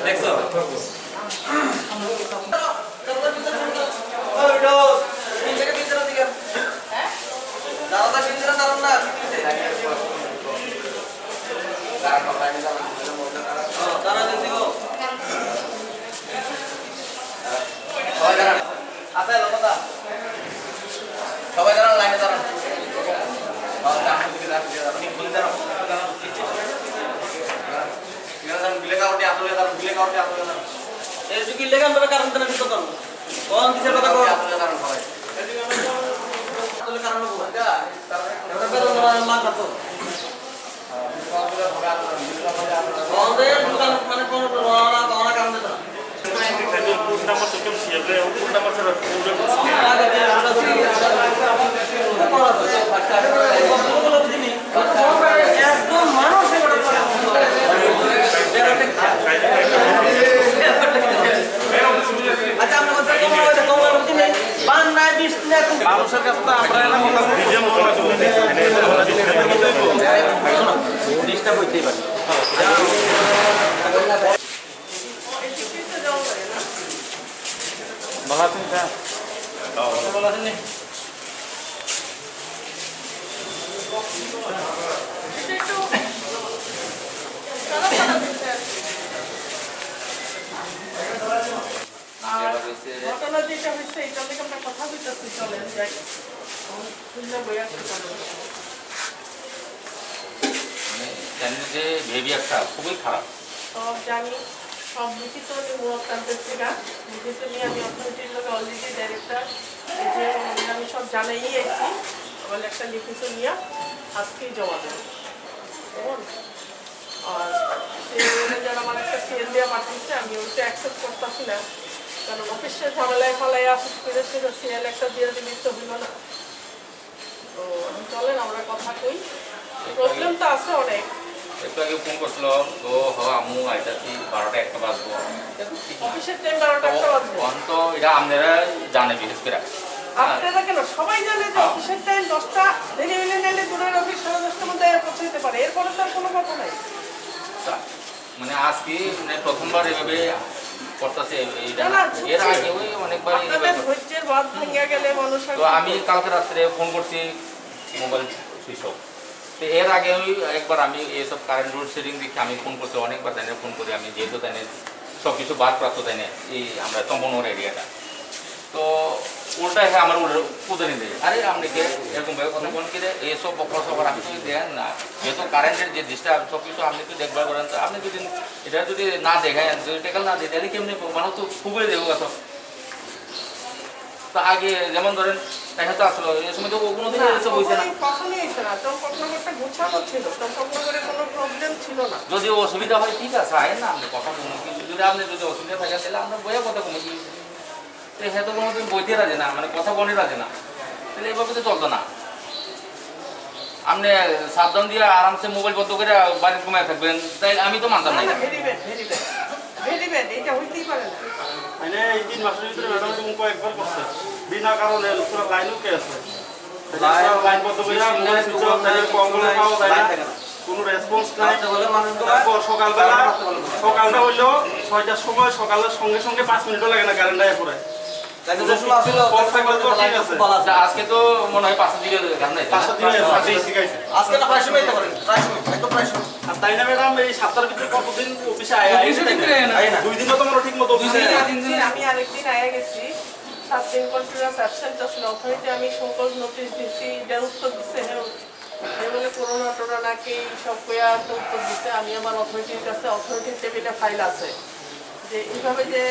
দেখছো সবাই দাঁড়ান লাইনে দাঁড়ান মানুষের কাছে তো আমরা এলাম ডিস্টার্ব হইতেই পারি ভালো আছেন স্যার ভালো আছেন ঘটনা যেটা হচ্ছে এটা থেকে আমরা কথা বলতেছি চলেন যাই বই আসতে জানি যে বিহেভিয়ারটা খুবই খারাপ সব জানি সব লিখিত মুরতান্ত্রের থেকে লিখিত নিয়ে আমি অর্থনীতির লোক অলরেডি ডাইরেক্টর যে আমি সব জানাই আছি বলে একটা লিখিত নিয়ে আজকেই জমা দেবো আর সে যারা আমার একটা সেল দেওয়া পাঠিয়েছে আমি ওইটা অ্যাকসেপ্ট করতেছি না কারণ অফিসের ঝামেলায় ফলায় আসে পেরেছিল সেল একটা দিয়ে দিলে তো হইল না তো চলেন আমরা কথা কই প্রবলেম তো আছে অনেক একটু আগে ফোন করছিল তো আমু আইতাছি 12টা 1টা বাজবো অফিসের টাইম 12টা 1টা বাজবে তো এটা আপনারা জানে বিশেষ করে আপনারা কেন সবাই জানে যে অফিসের টাইম 10টা দেরি হইলে নাইলে দূরের অফিস 10:30টার মধ্যে পৌঁছাতে পারে এরপরে তো কোনো কথা নাই মানে আজকে মানে প্রথমবার এভাবে করতেছে এর আগে ওই অনেকবার ধৈর্যের বাঁধ ভেঙে গেলে মানুষ তো আমি কালকে রাত্রে ফোন করছি মোবাইল সুইচ অফ তো এর আগে আমি একবার আমি এইসব কারেন্ট রোড সেটিং দেখে আমি ফোন করছি অনেকবার তাই ফোন করি আমি যেহেতু তাই সব কিছু বাদপ্রাপ্ত তাই এই আমরা চম্পনগর এরিয়াটা তো উল্টা হ্যাঁ আমার উদানি দেয় আরে আপনাকে এরকমভাবে কথা বলেন কি এইসব খবর আপনি যদি দেন না যেহেতু কারেন্টের যে ডিস্টার্ব সব কিছু আপনি একটু দেখভাল করেন তো আপনি যদি এটা যদি না দেখায় যদি টেকাল না দেয় তাহলে কেমনি মানুষ তো খুবই দেবো কথা তো আগে যেমন ধরেন দেখা তো আসলো এই সময় তো কোনো দিন এসব হয়েছে না যদি অসুবিধা হয় ঠিক আছে আয়েন না আপনি কথা কোনো কিন্তু যদি আপনি যদি অসুবিধা থাকে তাহলে আমরা বইয়া কথা কোনো কি হ্যাঁ তো কোনো তুমি বইতে রাজে না মানে কথা বলে রাজে না তাহলে এইভাবে তো চলতো না আপনি সাবধান দিয়ে আরামসে মোবাইল বন্ধ করে বাড়ির ঘুমায় থাকবেন তাই আমি তো মানতাম না মানে এই 3 মাসের ভিতরে ম্যাডাম তুমি কয়েকবার করছে বিনা কারণে পুরো লাইনও কে আছে লাইন বন্ধ করে মোবাইল সুইচ অফ করে কম্বলে পাওয়া যায় না কোনো রেসপন্স নাই তারপর সকালটা হইলো 6টার সময় সকালের সঙ্গে সঙ্গে 5 মিনিটও লাগে না কারেন্ট আয়া পড়ে আজকে তো মনে হয় 5 দিকে গান নাই 5 দিকে আজকে না প্রায় সময় পারেন প্রায় সময় একদম প্রায় সময় আর তাই না ম্যাডাম এই সপ্তাহের ভিতরে কতদিন অফিসে আয়া না 2 দিন তো মনে ঠিক মতো অফিসে আমি আরেকদিন আয়া গেছি 7 দিন কন্টিনিউয়াস অ্যাবসেন্ট ছিল অথরিটি আমি সকল নোটিশ দিছি এর উত্তর দিছে বলে করোনা টোনা কি সব কয়া উত্তর দিতে আমি আমার অথরিটির কাছে অথরিটির টেবিলে ফাইল আছে যে এইভাবে যে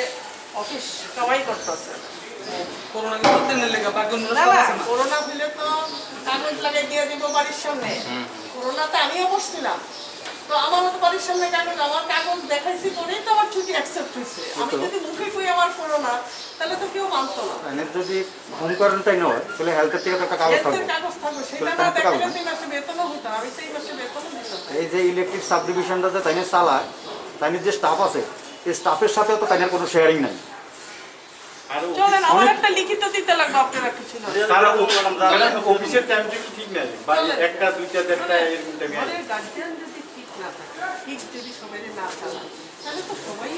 অফিস কামাই করতেছে করোনা কি করতে নিলে করোনা হলে তো কাগজ লাগাই দিয়ে দিব বাড়ির সামনে করোনাতে আমিও বসছিলাম তো আমার তো বাড়ির সামনে কাগজ আমার কাগজ দেখাইছি করেই তো আমার ছুটি অ্যাকসেপ্ট হয়েছে আমি যদি মুখে কই আমার করোনা তাহলে তো কেউ মানতো না যদি হোম কোয়ারেন্টাইন হয় তাহলে হেলথের থেকে একটা কাগজ থাকবে সেটা না দেখালে 3 মাসে বেতনও হতো আমি 3 মাসে বেতনও দিতাম এই যে ইলেকট্রিক সাব ডিভিশনটা যে তাইনে চালায় তাইনের যে স্টাফ আছে এই স্টাফের সাথে তো তাইনের কোনো শেয়ারিং নাই চলেন আমার একটা লিখিত দিতে লাগবে আপনারা কিছু না সারা অফিসের টাইম কি ঠিক নাই বা একটা দুইটা দেড়টা এরকম টাইমে গার্ডিয়ান যদি ঠিক না যদি সবাই না চালায় তাহলে তো সবাই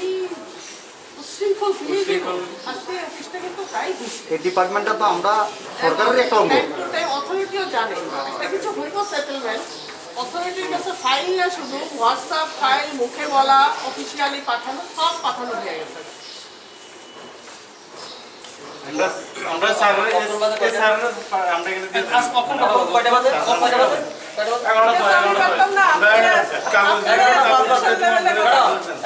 উশৃঙ্খল হয়ে যাবে। আজকে অফিসটা কিন্তু তাই হচ্ছে। এই ডিপার্টমেন্টটা তো আমরা সরকারের একটা অঙ্গ। অথরিটিও জানে একটা কিছু হইব সেটেলমেন্ট অথরিটির কাছে ফাইল না শুধু হোয়াটসঅ্যাপ ফাইল মুখে বলা অফিসিয়ালি পাঠানো সব পাঠানো হয়ে গেছে। আমরা স্যারের এই স্যারের আমরা এখানে দিয়ে আজ কখন কয়টা বাজে? কয়টা বাজে?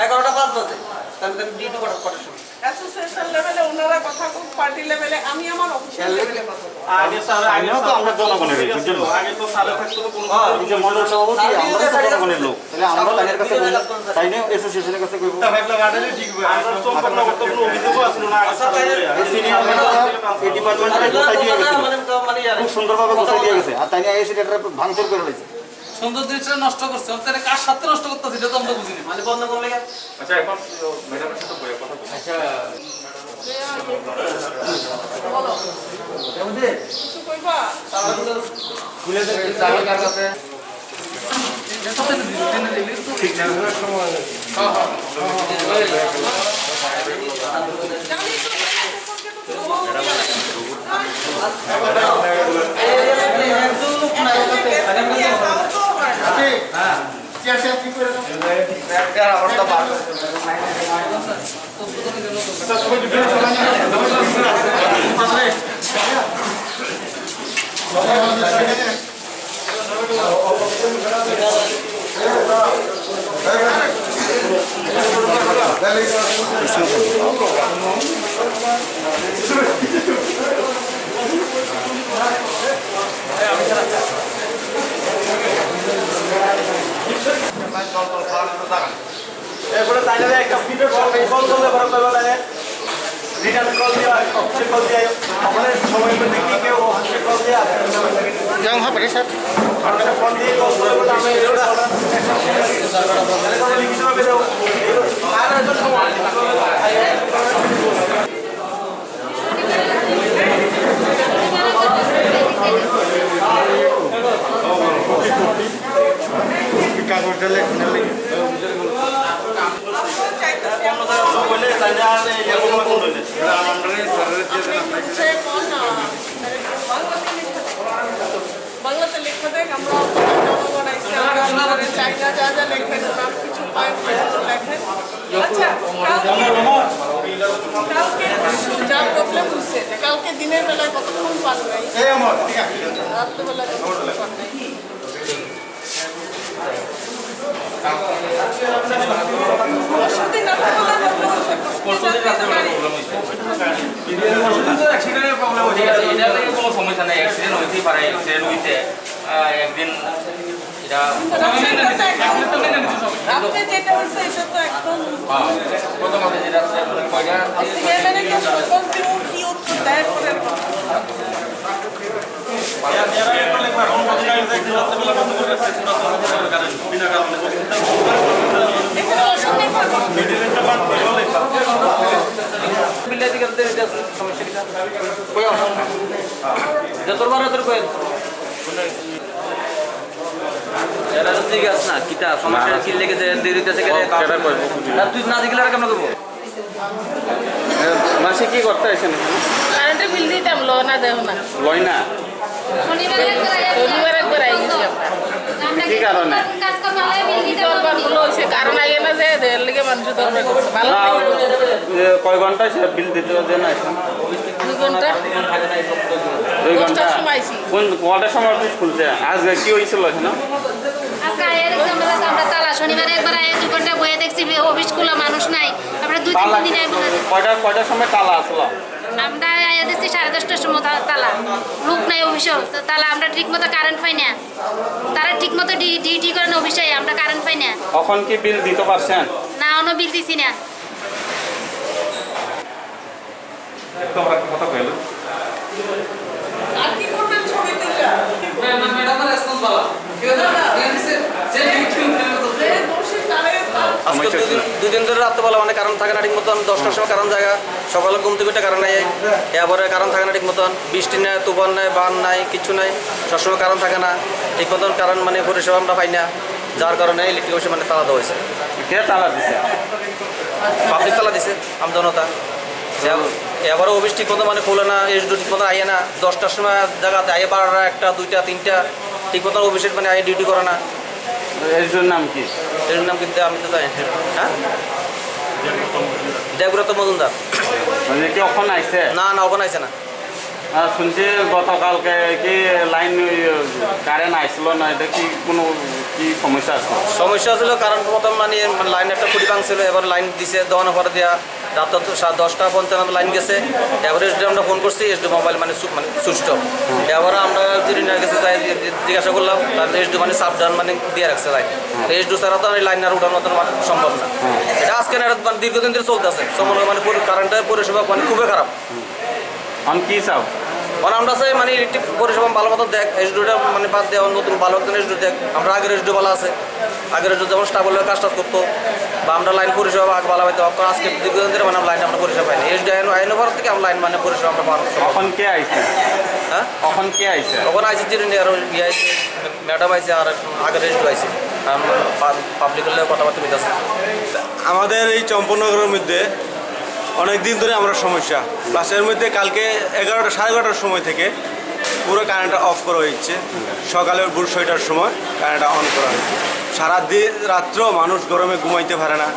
11টা 5 বাজে। তাহলে ডিউটি করার সময় অ্যাসোসিয়েশন লেভেলে ওনারা কথা কোন পার্টি লেভেলে আমি আমার অফিসিয়াল লেভেলে কথা বলবো। আগে স্যার আগে তো আমরা জনগণের বুঝছেন আগে তো স্যারে থাকতো তো কোনো এই যে মন্ডল সভাপতি আমরা তো জনগণের লোক, তাহলে আমরা তাদের কাছে বলি, তাই নিয়ে অ্যাসোসিয়েশনের কাছে কইব। ভাবলা গাড়ি ঠিক হবে আমরা তো কোনো অভিযোগ আসলো না আচ্ছা তাই এই সিনিয়র ম্যানেজার এই ডিপার্টমেন্টে গোছাই দিয়ে গেছে, খুব সুন্দরভাবে গোছাই দিয়ে গেছে, আর তাই নিয়ে এসে এটা ভাঙচুর করে রয়েছে। সুন্দর দৃশ্যটা নষ্ট করছে। তাহলে কার সাথে নষ্ট করতেছে এটা তো আমরা বুঝিনি। মানে বন্ধ করলে আচ্ছা এখন ম্যাডামের সাথে বইয়া কথা বলছি। আচ্ছা বলো কিছু কইবা? চাবি কার কাছে? এরপরে তাইলে একটা ভিডিও কল করলে বড় কল লাগে রিটার্ন কল দিয়া অফিসে কল দিয়া আমাদের সময় মধ্যে কি কেউ অফিসে কল দিয়া জং হবে স্যার, আমরা ফোন দিয়ে কল করে বলে আমি এটা তাহলে লিখিত ভাবে দাও আর এত সময় কাগজটা লেখা বলে তাইলে আর এই কোন কোন হইলে বাংলাতে লিখে দেখ আমরা জনগণ আইসে আমরা চাইনা যা যা লেখেন নাম কিছু পয়েন্ট লেখেন। আচ্ছা কালকে যা প্রবলেম হচ্ছে যে কালকে দিনের বেলায় কতক্ষণ পান নাই রাত্রেবেলায় কতক্ষণ পান নাই কোনো সমস্যা নেই, অ্যাক্সিডেন্ট হইতেই পারে, অ্যাক্সিডেন্ট হইতে একদিন এটা রাত্রে যেটা হচ্ছে এটা তো একদম প্রথমত যেটা কয়টা সিনেমানে তো সকল কি উত্তর দেয় করে এখানে অসুবিধা মাসে কি করতে আসেন? কারেন্টের বিল দিতাম লো না দেও না লয় না, শনিবার একবার আই গেছি আমরা কি কারণে? দরবার গুলো হয়েছে কারণ আগে না যে এর লিগে মানুষ দরবার করছে ভালো কয় ঘন্টা বিল দিতে দেন? 2 ঘন্টা 2 ঘন্টা। দশটার সময় আইছি। কোন কটার সময় অফিস খুলছে? আজকে কি হয়েছিল এখানে? আমরা তালা শনিবারে একবার আগে 2 ঘন্টা বয়ে দেখছি অফিস খোলা মানুষ নাই। আমরা 2-3 দিন কয়টার সময় তালা আসলো? আমরা আয়া দিচ্ছি 10:30টার সময় তালা, লোক নাই অফিসেও তালা। আমরা ঠিক মতো কারেন্ট পাই না, তারা ঠিক মতো ডিউটি করেন অফিসে, আমরা কারেন্ট পাই না। কখন কি বিল দিতে পারছেন? না অন্য বিল দিছি না। কথা কইলো আর কি করবেন ছবি তুললা ম্যাডামের রেসপন্স ভালো। কি হলো? যে দোষী তারে আজকে 2 দিন ধরে রাত্রেবেলা মানে কারণ থাকে না ঠিক মতন। 10টার সময় কারণ জায়গা, সকালে ঘুম থেকে কারণ নাই, এরপরে কারণ থাকে না ঠিক মতন। বৃষ্টি নাই, তুফান নাই, বান নাই, কিছু নাই, সবসময় কারণ থাকে না ঠিক মতন। কারণ মানে পরিষেবা আমরা পাই না। যার কারণে ইলেকট্রিক অফিসে মানে তালা দেওয়া হয়েছে। কে তালা দিছে? পাবলিক তালা দিছে, আমজনতা। এবারে অফিস ঠিক মতো মানে খোলে না, এসডি ঠিক মতো আইয়ে না, 10টার সময় জায়গাতে আইয়ে 12টা 1টা 2টা 3টা ঠিক মতো অফিসের মানে আইয়ে ডিউটি করে না। এর নাম কি? এর নাম কিন্তু আমি তো জানি। হ্যাঁ, দেবব্রত মজুমদার। মানে কি ওখানে আইছে? না না, ওখানে আইছে না। শুনছি গতকালকে কি লাইন কারেন্ট আইছিল না, এটা কি কোনো কি সমস্যা আছে? সমস্যা ছিল কারণ প্রথম মানে লাইন একটা খুঁটি ভাঙছিল, এবার লাইন দিছে দেওয়ানোর পরে দেওয়া রাত 10:55 লাইন গেছে। এবারে এসডি আমরা ফোন করছি, এসডি মোবাইল মানে সুইচ অফ। এবারে আমরা ইঞ্জিনিয়ার কাছে যাই জিজ্ঞাসা করলাম, তারপরে এসডি মানে সাবধান মানে দিয়ে রাখছে লাইন। এসডি ছাড়া তো লাইন আর উঠানো সম্ভব না। এটা আজকে না, মানে দীর্ঘদিন ধরে চলতেছে। সময় মানে কারেন্টের পরিষেবা মানে খুবই খারাপ। আমি কি চাও? মানে আমরা চাই মানে ইলেকট্রিক পরিষেবা ভালো মতো দেখ, এসডিটা মানে বাদ দেওয়া, নতুন ভালো একজন এসডি দেখ। আমরা আগের এসডি ভালো আছে, আগের এসডি যেমন স্টাবল কাজ টাজ করতো বা আমরা লাইন পরিষেবা আগে ভালো পাইতাম। আজকে দীর্ঘদিন ধরে মানে লাইন আমরা পরিষেবা পাইনি। এসডি আইনের পর থেকে আমরা লাইন মানে পরিষেবা আমরা পাবো। কখন কে আইছে? হ্যাঁ, কখন কে আইছে? তখন আইসি চিরুনি আর ইয়ে আইসি, ম্যাডাম আইসে আর আগের এসডি আইসি। পাবলিক হলে কথাবার্তা বলতেছে। আমাদের এই চম্পনগরের মধ্যে অনেক দিন ধরে আমরা সমস্যা। বাসের মধ্যে কালকে 11টা 11:30টার সময় থেকে পুরো কারেন্টটা অফ করা হয়েছে। সকালে ভোর 6টার সময় কারেন্টটা অন করা হয়েছে। সারাদিন রাত্র মানুষ গরমে ঘুমাইতে পারে না।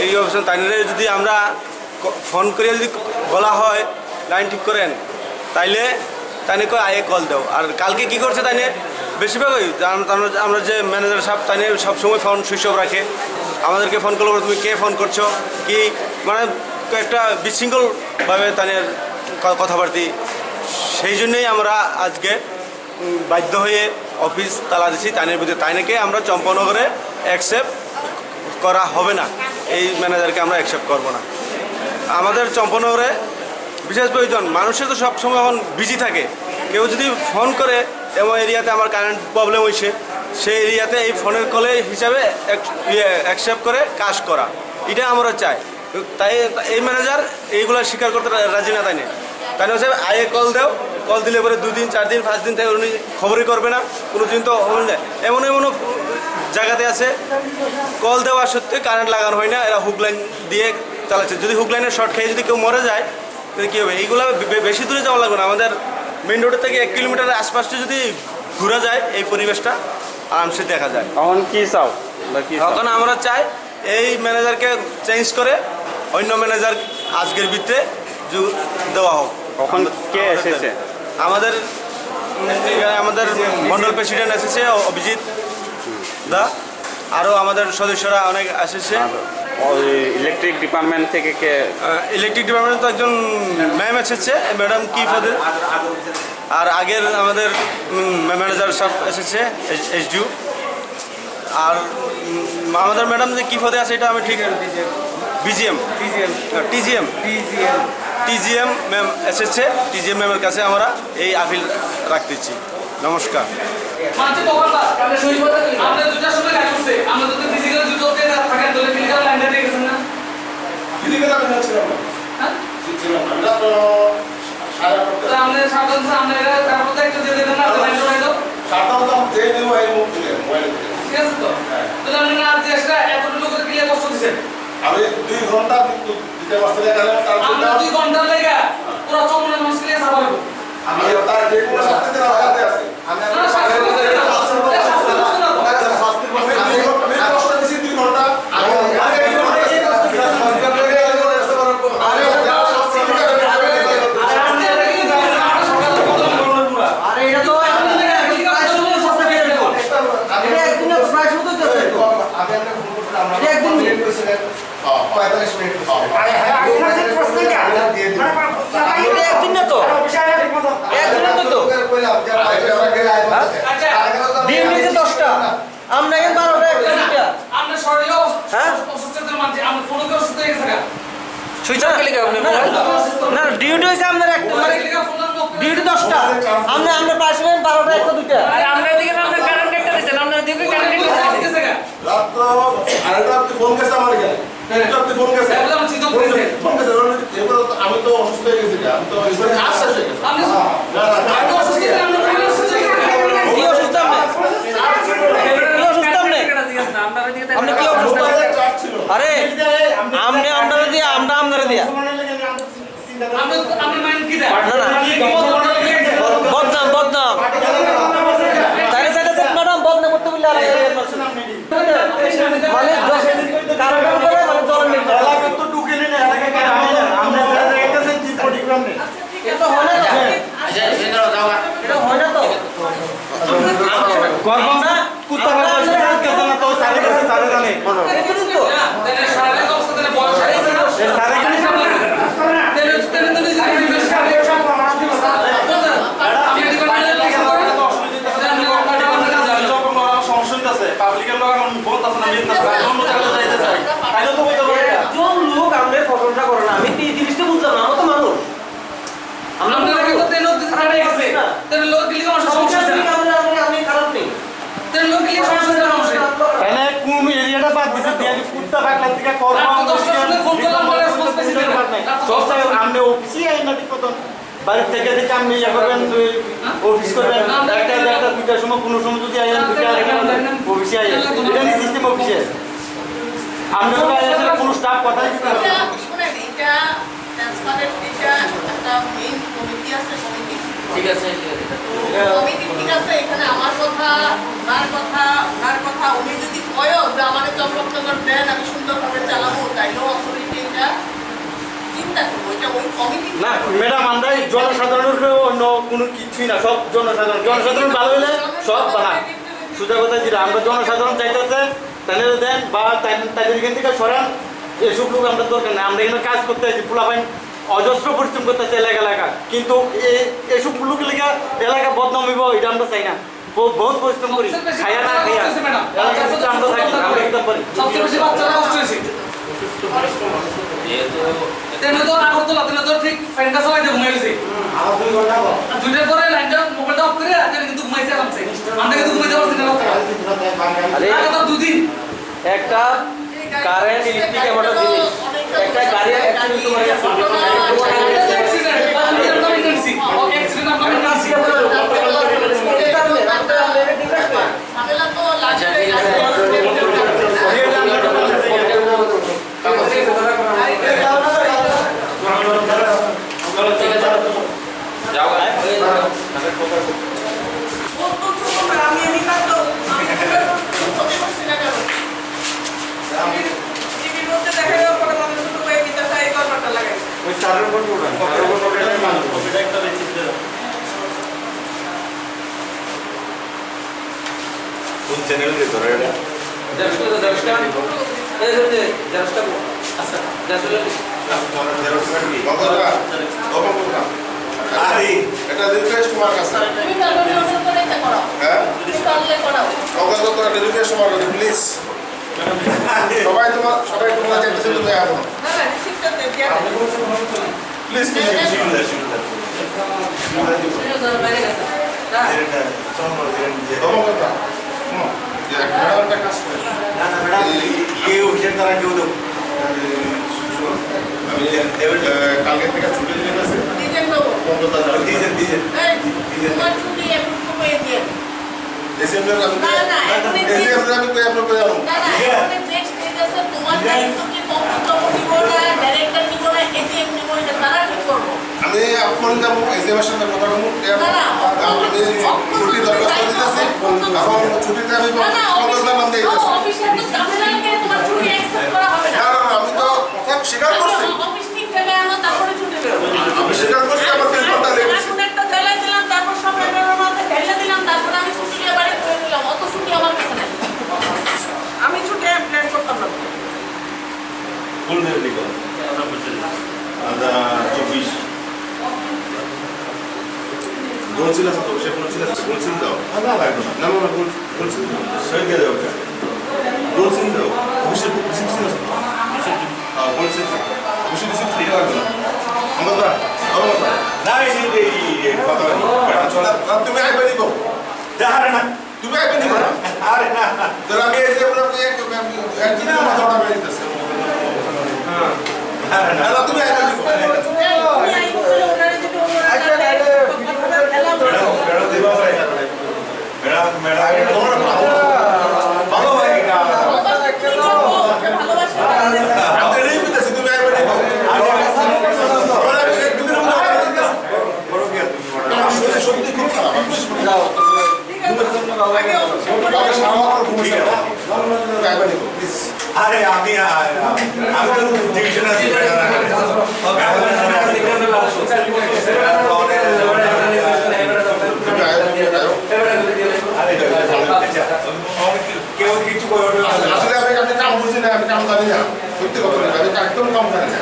এই অবস্থা তাই যদি আমরা ফোন করে যদি বলা হয় লাইন ঠিক করেন, তাইলে তাইনে কয় আগে কল দাও। আর কালকে কী করছে তাইনে বেশিরভাগই আমরা যে ম্যানেজার সাহেব তাইনে সবসময় ফোন সুইচ অফ রাখে। আমাদেরকে ফোন করলো, তুমি কে ফোন করছো কি, মানে একটা বিশৃঙ্খলভাবে তাদের কথাবার্তি। সেই জন্যই আমরা আজকে বাধ্য হয়ে অফিস তালা দিচ্ছি। তাইনের বিরুদ্ধে তাইনেকে আমরা চম্পনগরে অ্যাকসেপ্ট করা হবে না, এই ম্যানেজারকে আমরা অ্যাকসেপ্ট করব না। আমাদের চম্পনগরে বিশেষ প্রয়োজন, মানুষের তো সবসময় এখন বিজি থাকে। কেউ যদি ফোন করে এমন এরিয়াতে আমার কারেন্ট প্রবলেম হয়েছে, সেই এরিয়াতে এই ফোনের কলে হিসাবে অ্যাকসেপ্ট করে কাজ করা, এটা আমরা চাই। তাই এই ম্যানেজার এইগুলো স্বীকার করতে রাজি না। তাই হচ্ছে আগে কল দাও, কল দিলে পরে 2 দিন 4 দিন 5 দিন থেকে উনি খবরই করবে না। কোনো দিন তো এমনও জায়গাতে আছে কল দেওয়া সত্ত্বেও কারেন্ট লাগানো হয় না, এরা হুক লাইন দিয়ে চালাচ্ছে। যদি হুক লাইনের শর্ট খেয়ে যদি কেউ মরে যায় তাহলে কী হবে? এইগুলো বেশি দূরে যাওয়া লাগবে না, আমাদের মেন রোডের থেকে 1 কিলোমিটারের আশপাশটা যদি ঘোরা যায় এই পরিবেশটা আরামসে দেখা যায়। এখন কি চাও? তখন আমরা চাই এই ম্যানেজারকে চেঞ্জ করে অন্য ম্যানেজার আজকের ভিতরে দেওয়া হোক। কখন কে এসেছে? আমাদের মন্ডল প্রেসিডেন্ট এসেছে অভিজিৎ দা, আরও আমাদের সদস্যরা অনেক এসেছে। ইলেকট্রিক ডিপার্টমেন্ট থেকে কে? ইলেকট্রিক ডিপার্টমেন্ট তো একজন ম্যাম এসেছে, ম্যাডাম কি পদের, আর আগের আমাদের ম্যানেজার সব এসেছে এসডিও। আর আমাদের ম্যাডাম যে কী পদে আছে এটা আমি ঠিক টিজিএম ম্যাম এসেছে। টিজিএম ম্যামের কাছে আমরা এই আপিল রাখতেছি। নমস্কার। আমি 2 ঘন্টা দিতে পারছি না, আমরা 2 ঘন্টা লেগে পুরো চমনের মুশকিলে সাবাব আমি তার যে কোনো শাস্তি লাগাতে আছে। আমি শাস্তি কষ্ট দিছি 2 ঘন্টা না ডিউটি হয়েছে আপনার একটা মানে ডিউটি 10টা, আমরা পাইছিলেন 12টা 1টা 2টা। আরে আমরা এদিকে আপনার কারেন্ট একটা দিছেন, আপনার দিকে কারেন্ট একটা দিছেন রাত আরেকটা আপনি ফোন করেছেন আমার এখানে, আপনি ফোন করেছেন আমি তো অসুস্থ হয়ে গেছি, আমি তো কাজ শেষ হয়ে গেছে। কি অসুস্থ আপনি? আপনি কি আরে আমনে আপনারা দিয়া আমরা আপনারা দিয়া আপনি মাইন্ড কি দেন বদনাম বদনাম তাইলে সাথে ম্যাডাম বদনাম করতে বললে আর মানে কারণ করে মানে চলেন না এলাকা তো ঢুকেনি না এলাকা কেন আমরা দেখতেছেন কি প্রোগ্রাম নেই এটা হয় না এটা হয় না তো করব না কুত্তা বাচ্চা কেন না তো সারে কাছে সারে জানে মনে হয় তাহলে শারীরিক অবস্থা তাহলে বয়স সারে পাবলিকের লোক এখন বলতাছ না মিলতাছ না অন্য জায়গায় যাইতে চাই তাইলে তো বইতে পারে কোন লোক আমরা প্রশংসা করে না আমি এই জিনিসটা বুঝলাম না আমরা তো মানুষ আপনারা কিন্তু তেল দিতে গেছে তেল লোক দিলে আমার সমস্যা আছে আমি খারাপ নেই তেল লোক দিলে সমস্যা আছে তাহলে কোন এরিয়াটা বাদ দিছে দিয়ে কুত্তা বাকলা থেকে করব ফোন করলাম বলে রেসপন্স পেছি সব আমনে অফিসে আই না ঠিক মতন বাড়ি থেকে থেকে আপনি ইয়া করবেন অফিস করবেন একটা দুইটার সময় কোনো সময় যদি আইন দুইটা অফিসে আইন এটা নি সিস্টেম অফিসে আমরা তো আইন কোনো স্টাফ কথাই দিতে পারে না শুনেন এটা ট্রান্সপারেন্ট এটা একটা মেইন কমিটি আছে কমিটি ঠিক আছে কমিটি ঠিক আছে এখানে আমার কথা ওনার কথা উনি যদি কয়ও যে আমাদের চমকনগর দেন আমি সুন্দরভাবে চালাবো তাইলেও অথরিটি এটা চিন্তা করবো এটা ওই কমিটি না ম্যাডাম আমরা জনসাধারণের অন্য কোনো কিছুই না সব জনসাধারণ ভালো হলে সব বানা সুযোগ কথা যেটা আমরা জনসাধারণ চাইতেছে তাহলে দেন বা তাদের এখান থেকে সরান এসব লোক আমরা দরকার নেই আমরা এখানে কাজ করতে আছি পোলাপাইন অজস্র পরিশ্রম করতে আছে এলাকা কিন্তু এসব লোক এলাকা বদনাম হইব এটা আমরা চাই না বহুত পরিশ্রম করি খাইয়া না খাইয়া এলাকা আমরা থাকি আমরা একদম পারি সবচেয়ে বেশি বাচ্চারা কষ্ট হয়েছে তেনে তো আগরতলা তেনে তো ঠিক ফ্যানটা চালাইতে ঘুমিয়ে গেছে আমার 2 ঘন্টা দুইটার পরে লাইনটা মোবাইলটা অফ করে তেনে কিন্তু ঘুমাইছে আরামসে আমরা কিন্তু ঘুমাইতে পারছি না আগে তো দুদিন একটা কারেন্ট ইলেকট্রিক এমন একটা জিনিস একটা গাড়ি অ্যাক্সিডেন্ট তোমার ঝামেলা তো লাগবে ওই সারের উপর উঠান সারের উপর উঠালে মানুষ কপিটা একটা রিসিভ দেন কোন চ্যানেলে ধরে এটা এটা রিকোয়েস্ট তোমার কাছে তুমি তাহলে অর্ডার করে এটা করো হ্যাঁ তুমি তাহলে করাও অগত করে রিকোয়েস্ট তোমার কাছে প্লিজ সবাই তোমরা যেতেছে তুমি এখন না না রিসিপ্টটা দিয়ে প্লিজ কালকে থেকে ছুটি দিয়ে গেছে ডিজাইন দেবো তোমার ছুটি এখন কমিয়ে দিয়ে ডিসেম্বর আমি না না এখন ডিসেম্বর আমি কই আপনার কই জানো না না এখন নেক্সট ডে আছে তোমার দায়িত্ব কি কম্পিউটার নিব না ডাইরেক্টর নিব না এটিএম নিব এটা তারা ঠিক করবো আমি আপনার যাবো এক্সামের সাথে কথা বলবো আমি ছুটি দরখাস্ত দিতেছি এখন ছুটিতে আমি কংগ্রেসের নাম দিয়ে দিতেছি অফিসে তো ঝামেলাকে তোমার ছুটি অ্যাকসেপ্ট করা হবে না আমি তো কথা স্বীকার করছি অফিস ঠিক থেকে আনো তারপরে ছুটি বেরোবে আমি স্বীকার করছি আমার পেপারটা লেগেছে এখন একটা জ্বালাই দিলাম তারপর সব এগারোর মধ্যে ঢেলে দিলাম তারপর আমি ছুটি নিয়ে বাড়ি করে দিলাম অত ছুটি আমার কাছে নেই আমি ছুটি প্ল্যান করতাম না কোন দিন দিল আদা 24 বলছিল তো সে বলছিল বলছিল দাও না লাগবে না না বলছিল সই দিয়ে দাও বলছিল দাও অফিসে রিসিপশন আছে হ্যাঁ বলছিল অফিসে রিসিপশন ফ্রি লাগবে না আমরা না এই কথা তুমি আইবে নিকো যাহারে না তুমি আইবে নিকো আরে না তোর আমি এই যে আমরা একদিনের মাথাটা বেরিয়ে দিতেছে আরে না না তুমি আইবে নিকো ম্যাডাম ভালো হয় এটা প্লিজ আরে আমি তো ডিভিশন আছি কেউ কিছু আসলে আমি কাম বুঝি না, আমি কাম জানি না, সত্যি কথা বলি, আমি একদম কাম জানি না।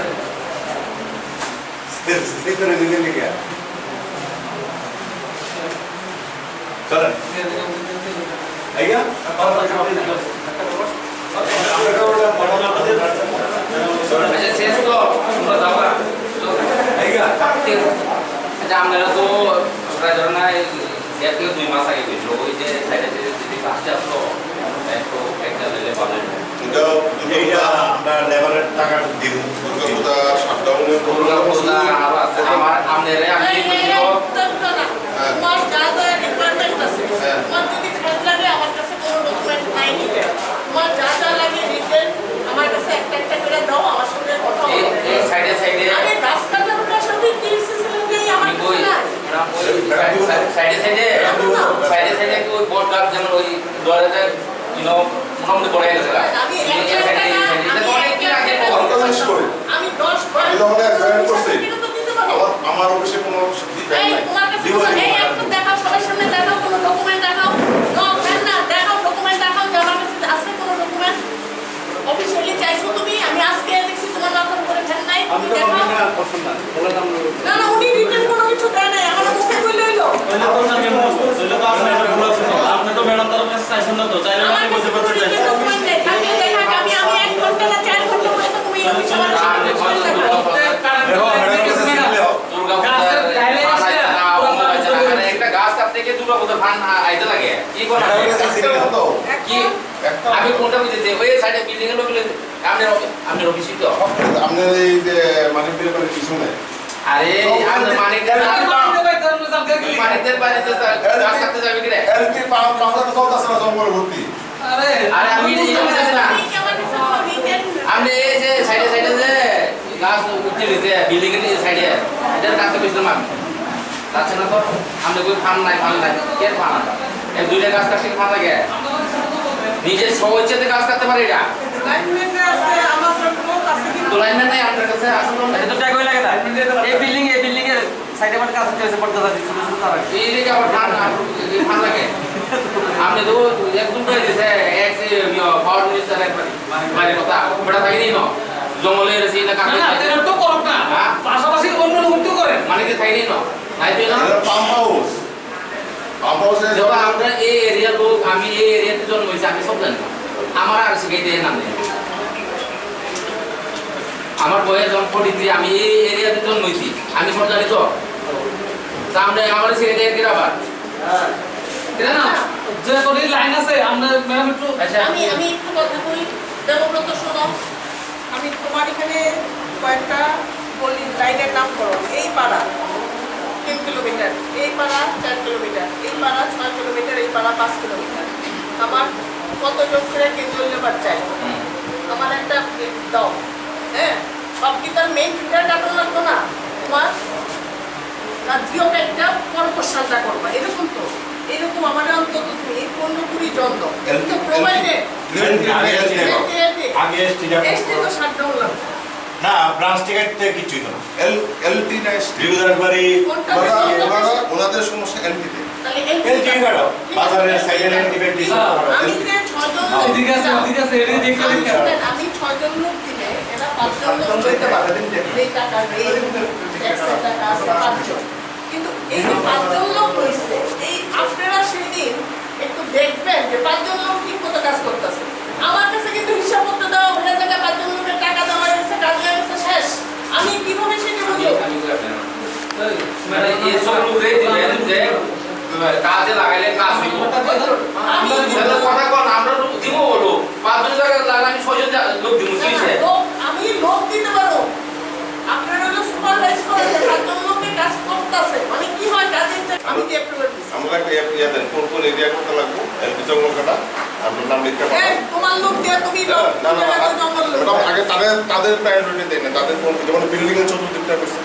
চলেন আইয়া শেষ তো তোমরা যাবা আইয়া আচ্ছা আপনারা তো প্রায় ধরো না 1 থেকে 2 মাস আগে গেছিল ওই যে সাইডে যদি কাজটা আসলো একটু একটা লেলে পাবেন এইটা আমরা লেবারের টাকা দিব দুর্গাপূজা শাটডাউনের দুর্গাপূজা আরো আছে আমার আপনারা আমি তোমার যা যা রিকোয়ারমেন্ট আছে হ্যাঁ। তোমার যদি খারাপ লাগে আমার কাছে কোনো ডকুমেন্ট নাই নিতে তোমার যা যা লাগে রিটেন আমার কাছে একটা করে দাও, আমার সঙ্গে কথা এই বলো। এই সাইডে সাইডে আরে রাস্তাটা ওটার সাথে টিএসসি নেই আমার আমি কাছে কই নাই। সাইডে সাইডে সাইডে ওই বোর্ড গার্ড যেন ওই দরজায় মোটামুটি পড়ে গেছে আমি অনেকদিন আগে আমি 10 আমি যখন জয়েন করছি তো দিতে পারবো। আমার অফিসে কোনো এই তোমার কাছে এই একটু দেখাও, সবার সামনে দেখাও, কোনো ডকুমেন্ট দেখাও। নো ফ্যান না, দেখাও ডকুমেন্ট দেখাও যে আমার কাছে আছে কোনো ডকুমেন্ট। অফিশিয়ালি চাইছো তুমি, আমি আজকে দেখছি তোমার মাথার উপরে ফ্যান নাই, তুমি দেখাও। না না, উনি রিটেন কোনো কিছু দেয় নাই, আমার মুখে বলে হইলো। আপনি তো ম্যাডাম তার কাছে চাইছেন না তো, চাইলে আমার আমি কাছে বলতে কোনো পারছি রিটেন ডকুমেন্ট নেই, থাকলে দেখা আমি 1 ঘন্টা না 4 ঘন্টা পরে তো তুমি এই অফিসে আমার সামনে একটা গাছ কাটতে গিয়ে দুর্গাপূজার ফান্ড আইতে লাগে কি করে কি আমি কোনটা বুঝেছি ওই সাইডে বিল্ডিং এর লোক আপনি অফিসই তো আপনার এই যে মানে বিলের কিছু নেই। আরে আমাদের মানিকদের মানিকদের বাইরে তো গাছ কাটতে যাবে কি রে এলপি পাওয়া তো চলতেছে না জঙ্গল ভর্তি। আরে আমি এটা বুঝেছি না আমার কাছে কোনো রিটেন আপনি এই যে সাইডে সাইডে যে গাছ উঠতে দিতে বিল্ডিং এর সাইডে এটার কাছে বুঝলাম আমি যাচ্ছে না তো আপনি কই ফান নাই কে ফান এই দুইটা গাছ কাটতে ফান লাগে নিজের স্বইচ্ছাতে গাছ কাটতে পারে এটা লাইনম্যান আছে, আমার লোক আছে কিন্তু তো লাইনম্যান নাই আপনার কাছে আসুন এটা তো ট্যাগ হয়ে লাগে না এই বিল্ডিং এর সাইডে মানে কাছে চলেছে পড়তে যাচ্ছে ছোট ছোট তারা এই দিকে আবার ফান লাগে আপনি তো একদম করে দিছে এক পাওয়ার মিনিস্টার একবার মানে কথা বড় থাকি না জঙ্গলে এসে না কাটতে এটা তো করব না পাশাপাশি অন্য লোক তো করে মানে কি থাকি না তাই তো না পাম্প হাউস যখন আমরা এই এরিয়ার লোক আমি এই এরিয়াতে জন্ম হয়েছি আমি সব জানি আমার আর শিখাইতে নাম নেই আমার বয়স যখন 43 আমি এই এরিয়াতে জন্ম হয়েছি আমি সব জানি তো সামনে আমার শিখাইতে এর আবার এটা না যে তোর লাইন আছে আমরা ম্যাডাম একটু আচ্ছা আমি একটু কথা বলি, দেবব্রত শোনো। আমি তোমার এখানে কয়েকটা বলি লাইনের নাম করো। এই পাড়া 3 কিলোমিটার, এই পাড়া 4 কিলোমিটার, এই পাড়া 6 কিলোমিটার, এই পাড়া 5 কিলোমিটার। আমার কতজন করে কেন্দ্রীয় লেবার চাই, আমার একটা দাও। হ্যাঁ, সব কি তার মেইন ফিগার কাটানো লাগতো না তোমার? রাজ্যও একটা কর্পোরেশনটা করবা, এরকম তো এরকম আমাদের অন্তত তুমি 15-20 জন দাও কিন্তু প্রোভাইডেড আগে এসটি তো শাটডাউন লাগবে না ব্রাঞ্চ টিকেট কিছুই না এলটি না রিগুলার বাড়ি কোনটা ওনাদের সমস্যা এলটিতে। তাহলে এলটি কাটো বাজারের সাইডে টিকেট দিছে আমি যে 6 জন ঠিক আছে এটা দেখতে আমি 6 জন লোক দিলে এরা 5 জন লোক দিতে পারবে এই টাকা এই ট্যাক্সের টাকা আছে 5 জন কিন্তু এই যে 5 জন লোক হইছে এই আপনারা সেদিন একটু দেখবেন যে 5 জন লোক ঠিক মতো কাজ করতেছে। আমার কাছে কিন্তু হিসাব করতে দেওয়া হয়ে জায়গায় 5 জন লোকের টাকা দেওয়া হয়েছে, কাজ হয়ে গেছে, শেষ। আমি কিভাবে সেটা বুঝবো? মানে এই সব লোক রে দিবেন যে কাজে লাগাইলে কাজ হইব আমি কথা কোন আমরা দিব বলো 5 জন জায়গা লাগা আমি 6 জন লোক দিব কিসে আমি লোক দিতে পারো, আপনারা হলো সুপারভাইজ করেন যে 5 জন লোকে কাজ করতেছে, মানে কি হয় কাজের আমি কি অ্যাপ্রুভাল দিছি? আমরা একটা ইয়া দেন কোন এরিয়া করতে লাগবো এলপি জঙ্গল কাটা আপনার নাম লিখতে এই পারেন। তোমার লোক দিয়ে তুমি লোক না না জায়গাতে জঙ্গল লোক ম্যাডাম আগে তাদের প্রায়োরিটি দেন না তাদের কোন যেমন বিল্ডিং এর চতুর্দিকটা করছে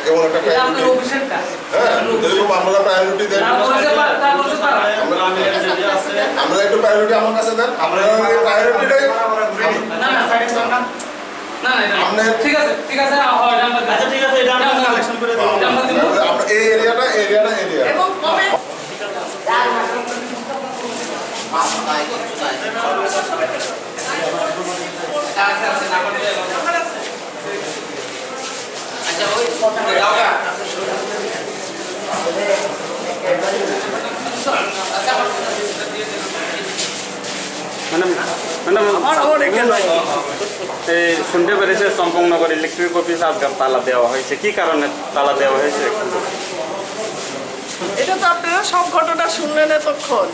এবং একটা এটা আমাদের প্রায়োরিটি, অফিসের কাজ হ্যাঁ যেরকম আমরা প্রায়োরিটি দেন, আমরা একটু প্রায়োরিটি আমার কাছে দেন, আপনারা প্রায়োরিটিটাই না ঠিক আছে আচ্ছা ঠিক আছে, এটা আমরা কালেকশন করে দেবো। আমরা এই এরিয়াটা এবং কবে এই শুনতে পেরেছে চম্পকনগর ইলেকট্রিক অফিস আজকে তালা দেওয়া হয়েছে, কি কারণে তালা দেওয়া হয়েছে? এটা তো আপনারা সব ঘটনা শুনলেন এতক্ষণ।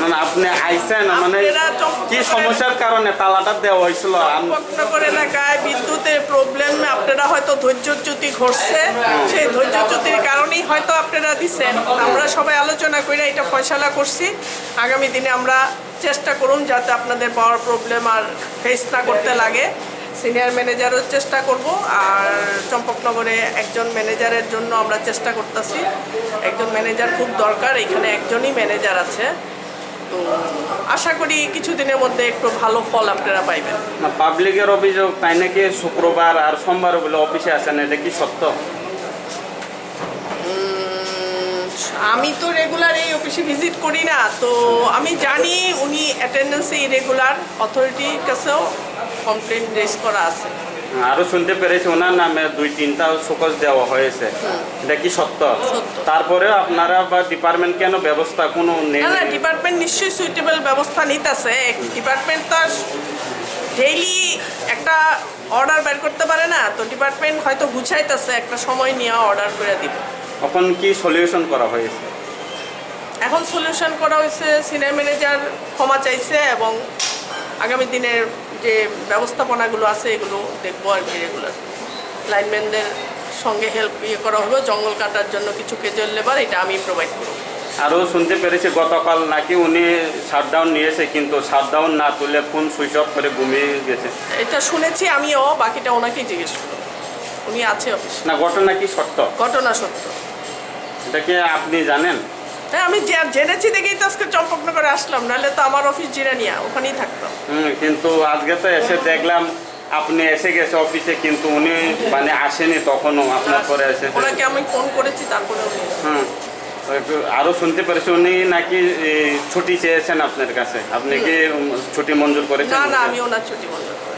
মানে আপনি আইসেন, মানে আপনারা কি সমস্যার কারণে তালাটা দেওয়া হয়েছিল? চম্পকনগর এলাকায় বিদ্যুতের প্রবলেম আপনারা হয়তো ধৈর্যচ্যুতি ঘটছে, সেই ধৈর্যচ্যুতির কারণেই হয়তো আপনারা দিচ্ছেন। আমরা সবাই আলোচনা করে এটা ফয়সালা করছি। আগামী দিনে আমরা চেষ্টা করুন যাতে আপনাদের পাওয়ার প্রবলেম আর ফেস না করতে লাগে। সিনিয়র ম্যানেজারও চেষ্টা করব, আর চম্পকনগরে একজন ম্যানেজারের জন্য আমরা চেষ্টা করতেছি। একজন ম্যানেজার খুব দরকার, এখানে একজনই ম্যানেজার আছে। তো আশা করি কিছুদিনের মধ্যে একটু ভালো ফল আপনারা পাইবেন। পাবলিকের অভিযোগ তাই নাকি শুক্রবার আর সোমবার বলে অফিসে আসেন, এটা কি সত্য? আমি তো রেগুলার এই অফিসে ভিজিট করি না, তো আমি জানি উনি অ্যাটেন্ডেন্সে ইরেগুলার। অথরিটির কাছেও কমপ্লেন রেজ করা আছে। আরো শুনতে পেরেছি ওনার নামে 2-3টা শোকজ দেওয়া হয়েছে, এটা কি সত্য? তারপরে আপনারা বা ডিপার্টমেন্ট কেন ব্যবস্থা কোনো নেই? না, ডিপার্টমেন্ট নিশ্চয়ই সুইটেবল ব্যবস্থা নিতেছে। ডিপার্টমেন্ট তো ডেইলি একটা অর্ডার বের করতে পারে না, তো ডিপার্টমেন্ট হয়তো গুছাইতেছে, একটা সময় নিয়ে অর্ডার করে দিব। এখন কি সলিউশন করা হয়েছে? এখন সলিউশন করা হয়েছে, সিনিয়র ম্যানেজার ক্ষমা চাইছে এবং আগামী দিনের যে ব্যবস্থাপনাগুলো আছে এগুলো দেখবো আর কি। রেগুলার লাইনম্যানদের সঙ্গে হেল্প করা হবে। জঙ্গল কাটার জন্য কিছু ক্যাজুয়াল লেবার এটা আমি প্রোভাইড করব। আরও শুনতে পেরেছি গতকাল নাকি উনি শাটডাউন নিয়েছে, কিন্তু শাটডাউন না তুলে ফোন সুইচ অফ করে ঘুমিয়ে গেছে। এটা শুনেছি আমিও, বাকিটা ওনাকেই জিজ্ঞেস করব। উনি আছে অফিস। না, ঘটনা কি সত্য? ঘটনা সত্য। এটা কি আপনি জানেন? হ্যাঁ, আমি জেনেছি দেখেই তো আজকে চম্পকনগরে আসলাম, নাহলে তো আমার অফিস জিরানিয়া, ওখানেই থাকতাম। কিন্তু আজকে তো এসে দেখলাম আপনি এসে গেছে অফিসে, কিন্তু উনি মানে আসেনি তখনও, আপনার পরে এসে। ওনাকে আমি ফোন করেছি, তারপরে উনি আরও শুনতে পেরেছি উনি নাকি ছুটি চেয়েছেন আপনার কাছে, আপনি কি ছুটি মঞ্জুর করেছেন? না, আমি ওনার ছুটি মঞ্জুর করি।